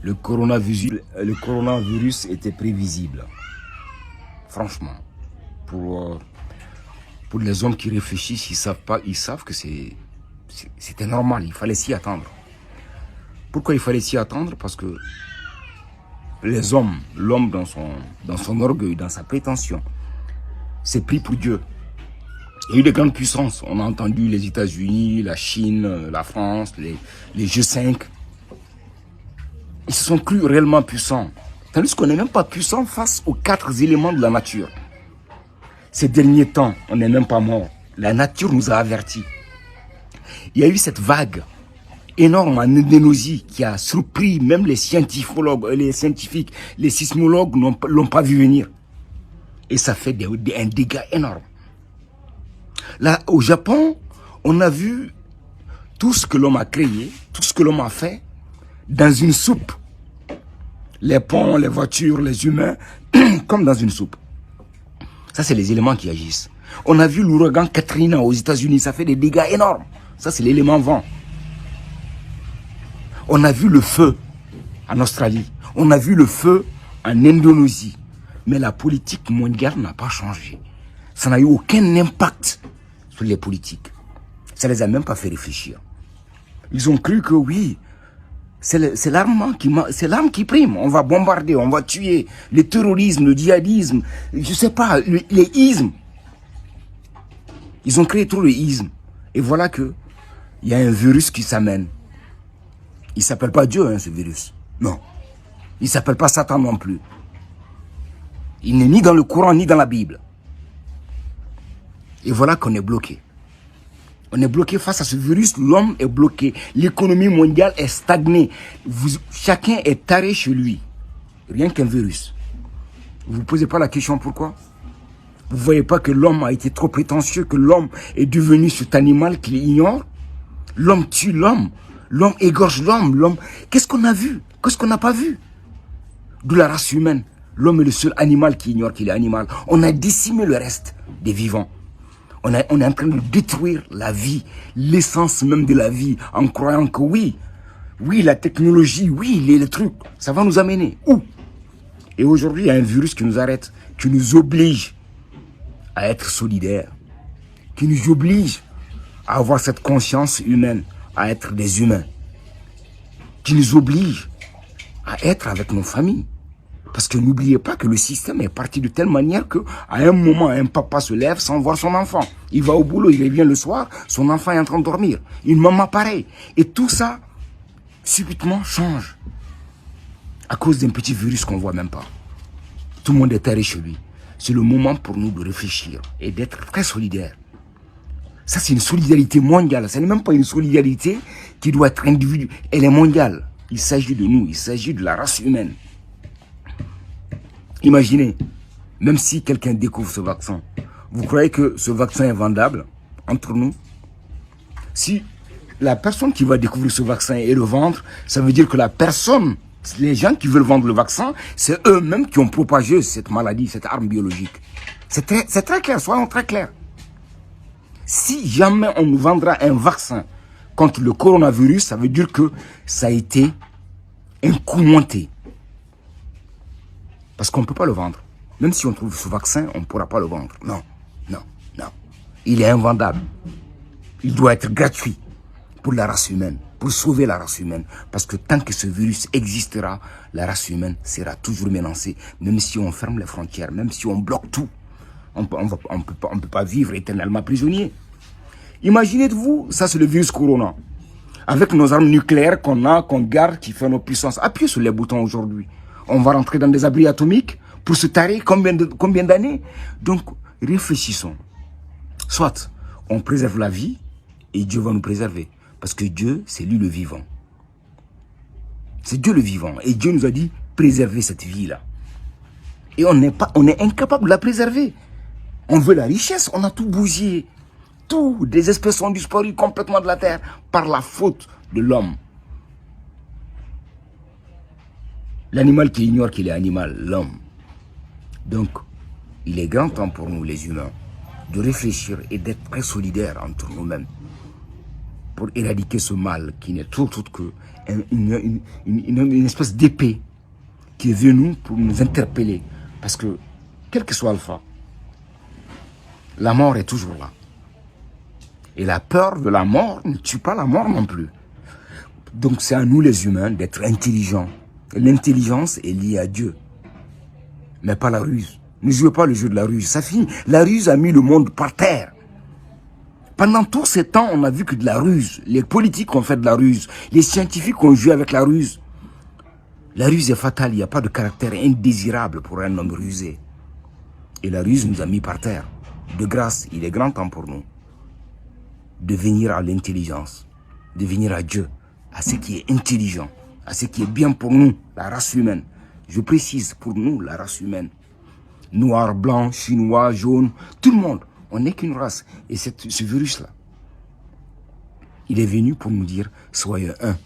Le coronavirus était prévisible. Franchement, pour les hommes qui réfléchissent, ils savent que c'était normal, il fallait s'y attendre. Pourquoi il fallait s'y attendre? Parce que l'homme dans son orgueil, dans sa prétention, s'est pris pour Dieu. Il y a eu des grandes puissances. On a entendu les États-Unis, la Chine, la France, les G5. Ils se sont crus réellement puissants. Tandis qu'on n'est même pas puissant face aux 4 éléments de la nature. Ces derniers temps, on n'est même pas mort. La nature nous a avertis. Il y a eu cette vague énorme en Indonésie qui a surpris même les scientifiques, les sismologues l'ont pas vu venir. Et ça fait un dégât énorme. Là, au Japon, on a vu tout ce que l'homme a créé, tout ce que l'homme a fait dans une soupe. Les ponts, les voitures, les humains, comme dans une soupe. Ça, c'est les éléments qui agissent. On a vu l'ouragan Katrina aux États-Unis, ça fait des dégâts énormes. Ça, c'est l'élément vent. On a vu le feu en Australie. On a vu le feu en Indonésie. Mais la politique mondiale n'a pas changé. Ça n'a eu aucun impact sur les politiques. Ça ne les a même pas fait réfléchir. Ils ont cru que oui, c'est l'arme qui prime. On va bombarder, on va tuer. Le terrorisme, le djihadisme, je sais pas, les ismes. Ils ont créé trop le isme. Et voilà que il y a un virus qui s'amène. Il ne s'appelle pas Dieu, hein, ce virus. Non. Il ne s'appelle pas Satan non plus. Il n'est ni dans le Coran, ni dans la Bible. Et voilà qu'on est bloqué. On est bloqué face à ce virus, l'homme est bloqué. L'économie mondiale est stagnée. Chacun est taré chez lui. Rien qu'un virus. Vous ne vous posez pas la question pourquoi? Vous ne voyez pas que l'homme a été trop prétentieux, que l'homme est devenu cet animal qu'il ignore? L'homme tue l'homme. L'homme égorge l'homme. Qu'est-ce qu'on a vu? Qu'est-ce qu'on n'a pas vu? De la race humaine. L'homme est le seul animal qui ignore qu'il est animal. On a décimé le reste des vivants. On est en train de détruire la vie, l'essence même de la vie, en croyant que oui, la technologie, oui, les trucs, ça va nous amener. Où? Et aujourd'hui, il y a un virus qui nous arrête, qui nous oblige à être solidaires, qui nous oblige à avoir cette conscience humaine, à être des humains, qui nous oblige à être avec nos familles. Parce que n'oubliez pas que le système est parti de telle manière qu'à un moment, un papa se lève sans voir son enfant. Il va au boulot, il revient le soir, son enfant est en train de dormir. Une maman pareil. Et tout ça, subitement, change. À cause d'un petit virus qu'on ne voit même pas. Tout le monde est taré chez lui. C'est le moment pour nous de réfléchir et d'être très solidaires. Ça, c'est une solidarité mondiale. Ce n'est même pas une solidarité qui doit être individuelle. Elle est mondiale. Il s'agit de nous, il s'agit de la race humaine. Imaginez, même si quelqu'un découvre ce vaccin, vous croyez que ce vaccin est vendable entre nous? Si la personne qui va découvrir ce vaccin et le vendre, ça veut dire que les gens qui veulent vendre le vaccin, c'est eux-mêmes qui ont propagé cette maladie, cette arme biologique. C'est très clair, soyons très clairs. Si jamais on nous vendra un vaccin contre le coronavirus, ça veut dire que ça a été un coup monté. Parce qu'on ne peut pas le vendre. Même si on trouve ce vaccin, on ne pourra pas le vendre. Non. Il est invendable. Il doit être gratuit pour la race humaine, pour sauver la race humaine. Parce que tant que ce virus existera, la race humaine sera toujours menacée. Même si on ferme les frontières, même si on bloque tout, on ne peut pas vivre éternellement prisonnier. Imaginez-vous, ça c'est le virus corona. Avec nos armes nucléaires qu'on garde, qui fait nos puissances. Appuyez sur les boutons aujourd'hui. On va rentrer dans des abris atomiques pour se tarer combien d'années? Donc, réfléchissons. Soit on préserve la vie et Dieu va nous préserver. Parce que Dieu, c'est lui le vivant. C'est Dieu le vivant. Et Dieu nous a dit, préservez cette vie-là. Et on est incapable de la préserver. On veut la richesse, on a tout bougé. Tout, des espèces ont disparu complètement de la terre par la faute de l'homme. L'animal qui ignore qu'il est animal, l'homme. Donc, il est grand temps pour nous, les humains, de réfléchir et d'être très solidaires entre nous-mêmes. pour éradiquer ce mal qui n'est autre que une espèce d'épée qui est venue pour nous interpeller. Parce que, quel que soit Alpha, la mort est toujours là. Et la peur de la mort ne tue pas la mort non plus. Donc c'est à nous les humains d'être intelligents. L'intelligence est liée à Dieu, mais pas la ruse. Ne jouez pas le jeu de la ruse, ça finit. La ruse a mis le monde par terre. Pendant tous ces temps, on a vu que de la ruse. Les politiques ont fait de la ruse. Les scientifiques ont joué avec la ruse. La ruse est fatale, il n'y a pas de caractère indésirable pour un homme rusé. Et la ruse nous a mis par terre. De grâce, il est grand temps pour nous de venir à l'intelligence, de venir à Dieu, à ce qui est intelligent, à ce qui est bien pour nous, la race humaine. Je précise, pour nous, la race humaine. Noir, blanc, chinois, jaune, tout le monde. On n'est qu'une race. Et ce virus-là, il est venu pour nous dire, soyez un.